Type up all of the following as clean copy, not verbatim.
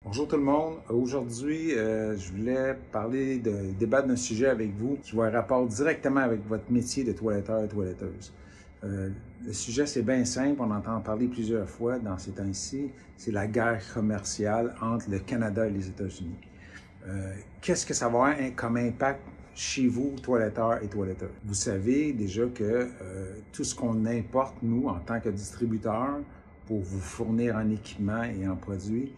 Bonjour tout le monde. Aujourd'hui, je voulais débattre d'un sujet avec vous qui va avoir rapport directement avec votre métier de toiletteur et toiletteuse. Le sujet, c'est bien simple, on entend parler plusieurs fois dans ces temps-ci, c'est la guerre commerciale entre le Canada et les États-Unis. Qu'est-ce que ça va avoir comme impact chez vous, toiletteurs et toiletteuses? Vous savez déjà que tout ce qu'on importe, nous, en tant que distributeurs, pour vous fournir en équipement et en produits,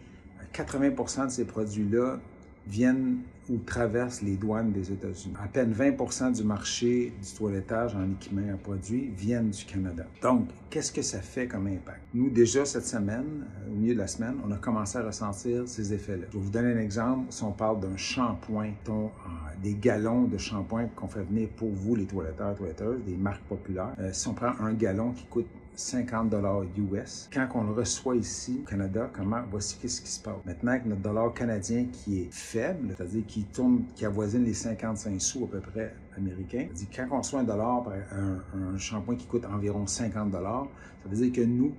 80% de ces produits-là viennent ou traversent les douanes des États-Unis. À peine 20% du marché du toilettage en équipement et en produits viennent du Canada. Donc, qu'est-ce que ça fait comme impact? Nous, déjà cette semaine, au milieu de la semaine, on a commencé à ressentir ces effets-là. Je vais vous donner un exemple. Si on parle d'un shampoing, des gallons de shampoing qu'on fait venir pour vous, les toiletteurs et toiletteuses, des marques populaires, si on prend un gallon qui coûte 50 $ US. Quand on le reçoit ici au Canada, voici qu'est-ce qui se passe. Maintenant, avec notre dollar canadien qui est faible, c'est-à-dire qui avoisine les 55 sous à peu près américains, c'est-à-dire quand on reçoit $1 pour un shampoing qui coûte environ 50 $, ça veut dire que nous,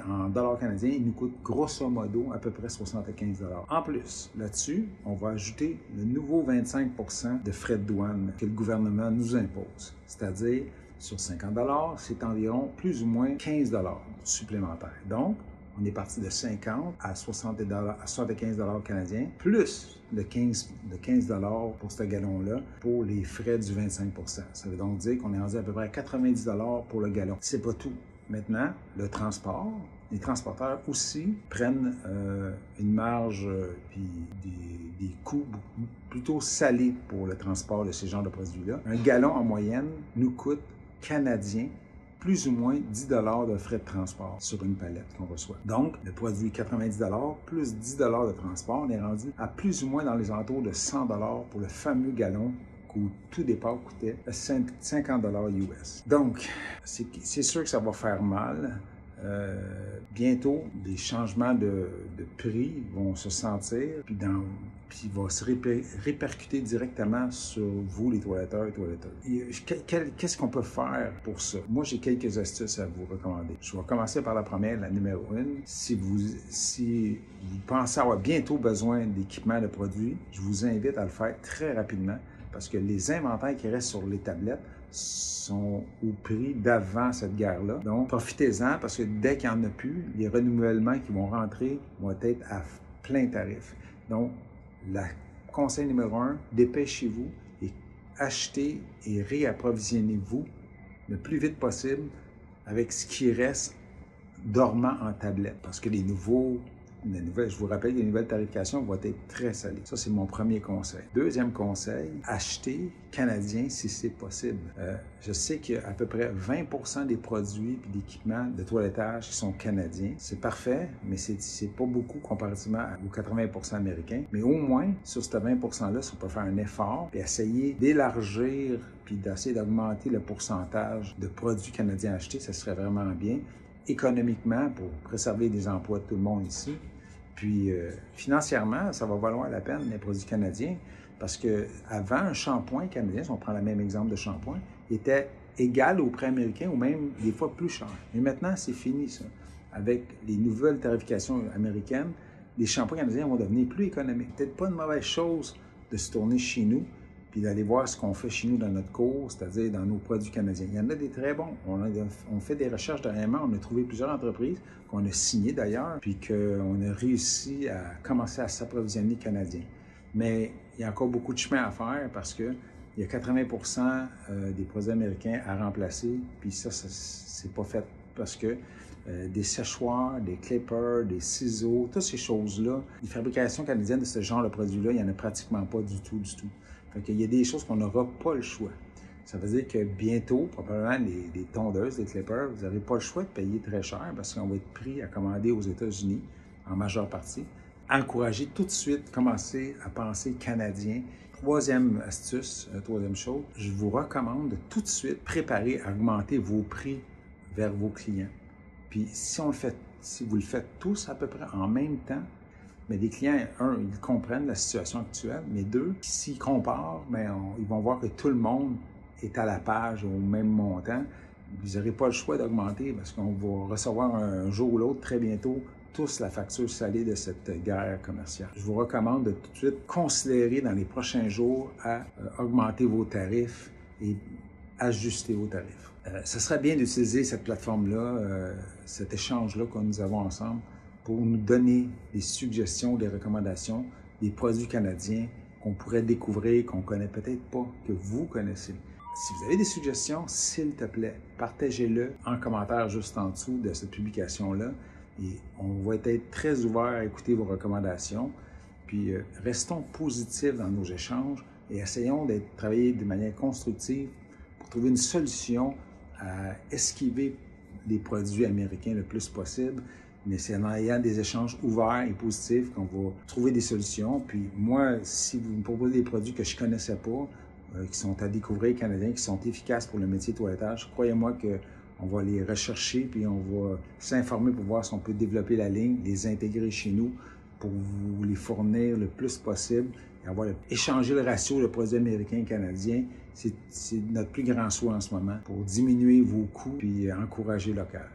en dollars canadiens, il nous coûte grosso modo à peu près 75 $. En plus, là-dessus, on va ajouter le nouveau 25% de frais de douane que le gouvernement nous impose. C'est-à-dire, sur 50 $, c'est environ plus ou moins 15 $ supplémentaires. Donc, on est parti de 50 à 75 $ canadiens, plus de 15 $ pour ce gallon-là, pour les frais du 25 %. Ça veut donc dire qu'on est rendu à peu près à 90 $ pour le gallon. C'est pas tout. Maintenant, le transport, les transporteurs aussi prennent une marge puis des coûts plutôt salés pour le transport de ces genres de produits-là. Un gallon en moyenne nous coûte canadien, plus ou moins 10 $ de frais de transport sur une palette qu'on reçoit. Donc, le produit 90 $ plus 10 $ de transport, on est rendu à plus ou moins dans les alentours de 100 $ pour le fameux gallon qui, tout départ, coûtait 50 $ US. Donc, c'est sûr que ça va faire mal. Bientôt, des changements de prix vont se sentir, puis va se répercuter directement sur vous, les toiletteurs et toiletteuses. Qu'est-ce qu'on peut faire pour ça? Moi, j'ai quelques astuces à vous recommander. Je vais commencer par la première, la numéro 1. Si vous pensez avoir bientôt besoin d'équipements de produits, je vous invite à le faire très rapidement parce que les inventaires qui restent sur les tablettes sont au prix d'avant cette guerre-là. Donc, profitez-en parce que dès qu'il n'y en a plus, les renouvellements qui vont rentrer vont être à plein tarif. Donc, le conseil numéro 1, dépêchez-vous et achetez et réapprovisionnez-vous le plus vite possible avec ce qui reste dormant en tablette. Parce que je vous rappelle que les nouvelles tarifications vont être très salées. Ça, c'est mon premier conseil. Deuxième conseil, achetez canadien si c'est possible. Je sais qu'il y a à peu près 20% des produits et d'équipements de toilettage qui sont canadiens. C'est parfait, mais c'est pas beaucoup comparativement aux 80% américains. Mais au moins, sur ce 20%-là, si on peut faire un effort et essayer d'élargir puis d'essayer d'augmenter le pourcentage de produits canadiens achetés, ça serait vraiment bien. Économiquement, pour préserver les emplois de tout le monde ici. Puis financièrement, ça va valoir la peine les produits canadiens parce qu'avant, un shampoing canadien, si on prend le même exemple de shampoing, était égal au prix américain ou même des fois plus cher. Mais maintenant, c'est fini ça. Avec les nouvelles tarifications américaines, les shampoings canadiens vont devenir plus économiques. Peut-être pas une mauvaise chose de se tourner chez nous puis d'aller voir ce qu'on fait chez nous dans notre cours, c'est-à-dire dans nos produits canadiens. Il y en a des très bons. On fait des recherches dernièrement, on a trouvé plusieurs entreprises qu'on a signées d'ailleurs, puis qu'on a réussi à commencer à s'approvisionner canadien. Mais il y a encore beaucoup de chemin à faire parce qu'il y a 80% des produits américains à remplacer, puis ça c'est pas fait parce que des séchoirs, des clippers, des ciseaux, toutes ces choses-là, les fabrications canadiennes de ce genre de produits-là, il n'y en a pratiquement pas du tout. Fait qu'il y a des choses qu'on n'aura pas le choix. Ça veut dire que bientôt, probablement, les tondeuses, les clippers, vous n'aurez pas le choix de payer très cher parce qu'on va être pris à commander aux États-Unis en majeure partie. Encouragez tout de suite, commencer à penser canadien. Troisième astuce, troisième chose, je vous recommande de tout de suite préparer à augmenter vos prix vers vos clients. Puis si vous le faites tous à peu près en même temps, mais les clients, ils comprennent la situation actuelle, mais deux, s'ils comparent, ils vont voir que tout le monde est à la page au même montant. Vous n'aurez pas le choix d'augmenter parce qu'on va recevoir un jour ou l'autre, très bientôt, tous la facture salée de cette guerre commerciale. Je vous recommande de tout de suite considérer dans les prochains jours à augmenter vos tarifs et ajuster vos tarifs. Ce serait bien d'utiliser cette plateforme-là, cet échange-là que nous avons ensemble pour nous donner des suggestions, des recommandations, des produits canadiens qu'on pourrait découvrir, qu'on ne connaît peut-être pas, que vous connaissez. Si vous avez des suggestions, s'il te plaît, partagez-le en commentaire juste en dessous de cette publication-là. Et on va être très ouvert à écouter vos recommandations. Puis restons positifs dans nos échanges et essayons de travailler de manière constructive pour trouver une solution à esquiver les produits américains le plus possible. Mais c'est en ayant des échanges ouverts et positifs qu'on va trouver des solutions. Puis moi, si vous me proposez des produits que je ne connaissais pas, qui sont à découvrir canadiens, qui sont efficaces pour le métier de toilettage, croyez-moi qu'on va les rechercher puis on va s'informer pour voir si on peut développer la ligne, les intégrer chez nous pour vous les fournir le plus possible et échanger le ratio de produits américains et canadiens. C'est notre plus grand souhait en ce moment pour diminuer vos coûts puis encourager local.